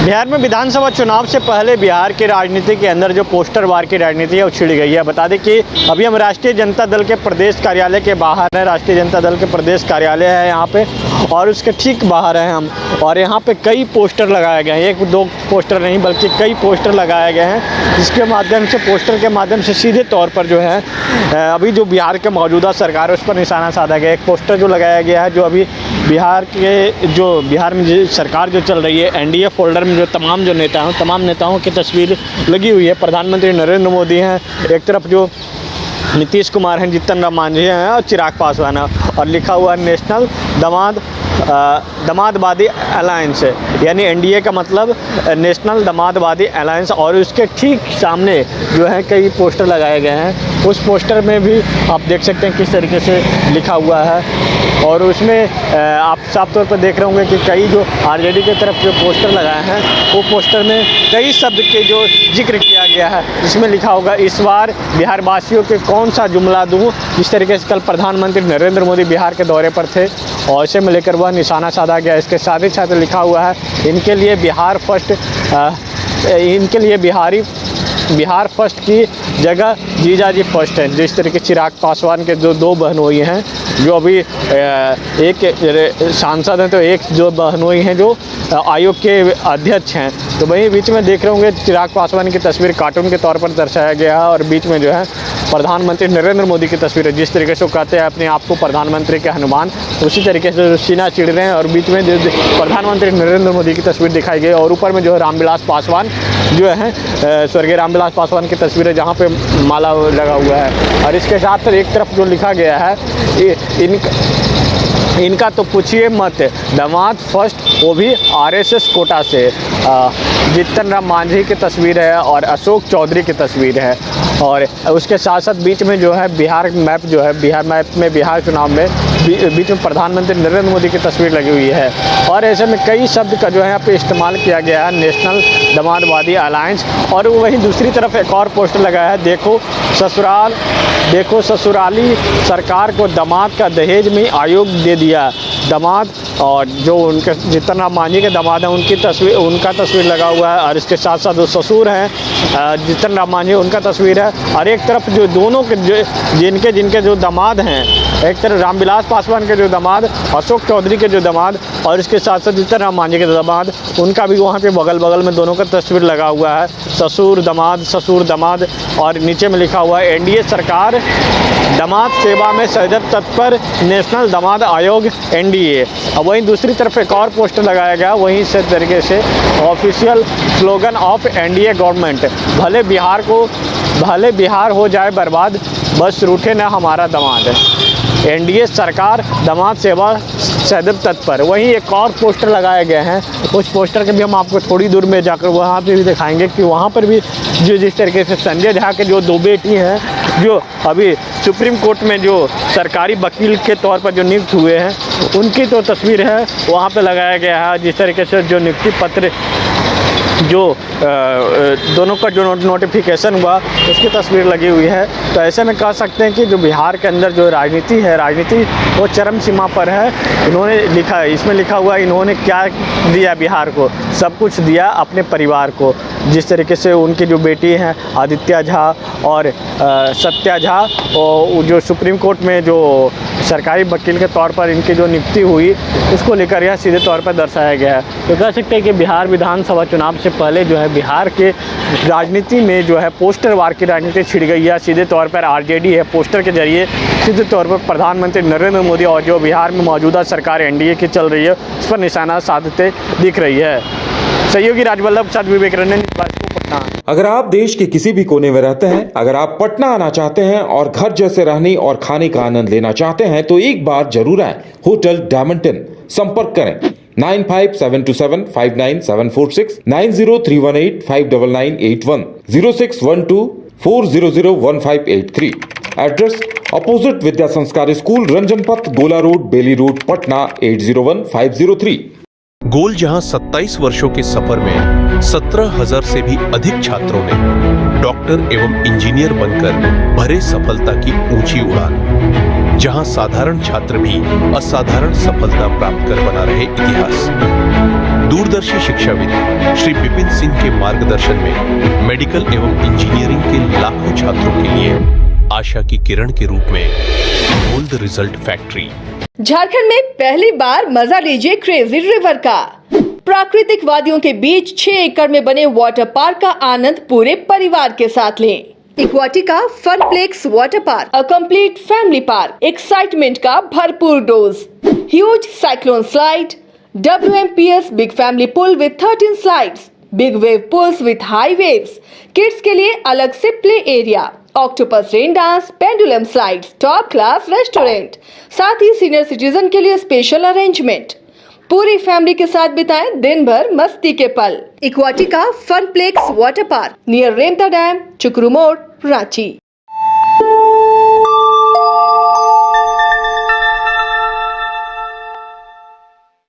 बिहार में विधानसभा चुनाव से पहले बिहार की राजनीति के अंदर जो पोस्टरवार की राजनीति है वो छिड़ गई है। बता दें कि अभी हम राष्ट्रीय जनता दल के प्रदेश कार्यालय के बाहर हैं। राष्ट्रीय जनता दल के प्रदेश कार्यालय है यहाँ पे, और उसके ठीक बाहर हैं हम। और यहाँ पे कई पोस्टर लगाए गए हैं, एक दो पोस्टर नहीं बल्कि कई पोस्टर लगाए गए हैं, जिसके माध्यम से पोस्टर के माध्यम से सीधे तौर पर जो है अभी जो बिहार के मौजूदा सरकार है उस पर निशाना साधा गया। एक पोस्टर जो लगाया गया है, जो अभी बिहार में सरकार जो चल रही है, एनडीए फोल्डर में जो तमाम नेताओं की तस्वीर लगी हुई है। प्रधानमंत्री नरेंद्र मोदी हैं एक तरफ, जो नीतीश कुमार हैं, जीतन राम मांझी हैं और चिराग पासवान है, और लिखा हुआ है नेशनल दमादवादी अलायंस, यानी एनडीए का मतलब नेशनल दमादवादी अलायंस। और उसके ठीक सामने जो है कई पोस्टर लगाए गए हैं। उस पोस्टर में भी आप देख सकते हैं किस तरीके से लिखा हुआ है, और उसमें आप साफ तौर पर देख रहे होंगे कि कई जो आरजेडी की तरफ जो पोस्टर लगाए हैं वो पोस्टर में कई शब्द के जो जिक्र किया गया है, जिसमें लिखा होगा इस बार बिहार वासियों के कौन सा जुमला दूँ। जिस तरीके से कल प्रधानमंत्री नरेंद्र मोदी बिहार के दौरे पर थे और इसे में लेकर वह निशाना साधा गया। इसके साथ ही साथ लिखा हुआ है इनके लिए बिहार बिहार फर्स्ट की जगह जीजाजी फर्स्ट है। जिस तरीके चिराग पासवान के जो दो बहनोई हैं, जो अभी एक सांसद हैं, तो एक जो बहनोई हैं जो आयोग के अध्यक्ष हैं। तो वहीं बीच में देख रहे होंगे चिराग पासवान की तस्वीर कार्टून के तौर पर दर्शाया गया है, और बीच में जो है प्रधानमंत्री नरेंद्र मोदी की तस्वीर है। जिस तरीके से वो कहते हैं अपने आप को प्रधानमंत्री के हनुमान, उसी तरीके से सीना चिड़ रहे हैं, और बीच में जो प्रधानमंत्री नरेंद्र मोदी की तस्वीर दिखाई गई, और ऊपर में जो है रामविलास पासवान जो है स्वर्गीय रामविलास पासवान की तस्वीर है, जहाँ पे माला लगा हुआ है। और इसके साथ एक तरफ जो लिखा गया है इनका तो पूछिए मत, दामाद फर्स्ट, वो भी आरएसएस कोटा से। जीतन राम मांझी की तस्वीर है और अशोक चौधरी की तस्वीर है, और उसके साथ साथ बीच में जो है बिहार मैप में बिहार चुनाव में बीच में प्रधानमंत्री नरेंद्र मोदी की तस्वीर लगी हुई है। और ऐसे में कई शब्द का जो है यहाँ पे इस्तेमाल किया गया है, नेशनल दमादवादी अलायंस। और वहीं दूसरी तरफ एक और पोस्टर लगाया है, देखो ससुराली सरकार को दामाद का दहेज में आयोग दे दिया। दामाद और जो उनके जीतन राम मांझी के दामाद हैं उनका तस्वीर लगा हुआ है, और इसके साथ साथ जो ससुर हैं जीतन राम मांझी, उनका तस्वीर है। और एक तरफ जो दोनों के जिनके जो दामाद हैं, एक तरफ रामविलास पासवान के जो दामाद, अशोक चौधरी के जो दामाद, और इसके साथ साथ जीतन राम मांझी के दामाद, उनका भी वहाँ पे बगल में दोनों का तस्वीर लगा हुआ है, ससुर दामाद। और नीचे में लिखा हुआ है एनडीए सरकार दामाद सेवा में सदैव तत्पर, नेशनल दामाद आयोग एनडीए। अब वहीं दूसरी तरफ एक और पोस्टर लगाया गया, वहीं इस तरीके से official slogan of NDA government, भले बिहार हो जाए बर्बाद, बस रूठे ना हमारा दामाद। एनडीए सरकार दामाद सेवा सदैव तत्पर। वहीं एक और पोस्टर लगाए गए हैं, उस पोस्टर के भी हम आपको थोड़ी दूर में जाकर वहाँ पे भी दिखाएंगे कि वहाँ पर भी जो जिस तरीके से संजय झा के जो दो बेटी हैं, जो अभी सुप्रीम कोर्ट में जो सरकारी वकील के तौर पर जो नियुक्त हुए हैं, उनकी तो तस्वीर है वहाँ पे लगाया गया है। जिस तरीके से जो नियुक्ति पत्र जो दोनों का जो नोटिफिकेशन हुआ उसकी तस्वीर लगी हुई है। तो ऐसे में कह सकते हैं कि जो बिहार के अंदर जो राजनीति वो चरम सीमा पर है। इन्होंने लिखा है, इसमें लिखा हुआ है इन्होंने क्या दिया बिहार को, सब कुछ दिया अपने परिवार को। जिस तरीके से उनकी जो बेटी हैं आदित्य झा और सत्या झा, और जो सुप्रीम कोर्ट में जो सरकारी वकील के तौर पर इनकी जो नियुक्ति हुई, उसको लेकर यह सीधे तौर पर दर्शाया गया है। तो कह सकते हैं कि बिहार विधानसभा चुनाव से पहले जो है बिहार के राजनीति में जो है पोस्टरवार की राजनीति छिड़ गई है। सीधे तौर पर आरजेडी है पोस्टर के जरिए सीधे तौर पर प्रधानमंत्री नरेंद्र मोदी और जो बिहार में मौजूदा सरकार एनडीए की चल रही है उस पर निशाना साधते दिख रही है। सहयोगी राजवल्लभ साथ विवेक रंजन, पटना। अगर आप देश के किसी भी कोने में रहते हैं, अगर आप पटना आना चाहते हैं और घर जैसे रहने और खाने का आनंद लेना चाहते हैं, तो एक बार जरूर आए होटल डायमंड इन। संपर्क करें 9572759746, 9031859981, 0612400158 एड्रेस अपोजिट विद्या संस्कार स्कूल, रंजन पथ, गोला रोड, बेली रोड, पटना 801503। गोल जहां 27 वर्षों के सफर में 17,000 से भी अधिक छात्रों ने डॉक्टर एवं इंजीनियर बनकर भरे सफलता की ऊंची उड़ान, जहां साधारण छात्र भी असाधारण सफलता प्राप्त कर बना रहे इतिहास। दूरदर्शी शिक्षाविद श्री विपिन सिंह के मार्गदर्शन में मेडिकल एवं इंजीनियरिंग के लाखों छात्रों के लिए आशा की किरण के रूप में गोल्ड रिजल्ट फैक्ट्री। झारखंड में पहली बार मजा लीजिए क्रेजी रिवर का। प्राकृतिक वादियों के बीच 6 एकड़ में बने वाटर पार्क का आनंद पूरे परिवार के साथ लें। Aquatica Funplex water park, a complete family park, excitement का भरपूर dose, huge cyclone slide, WMPS big family pool with 13 slides, big wave pools with high waves, kids के लिए अलग से play area, octopus rain dance, pendulum slides, top class restaurant, साथ ही senior citizen के लिए स्पेशल अरेंजमेंट। पूरी family के साथ बिताएं दिन भर मस्ती के पल। इक्वाटिका Funplex water park near Remta dam, चुकरू मोड़, रांची।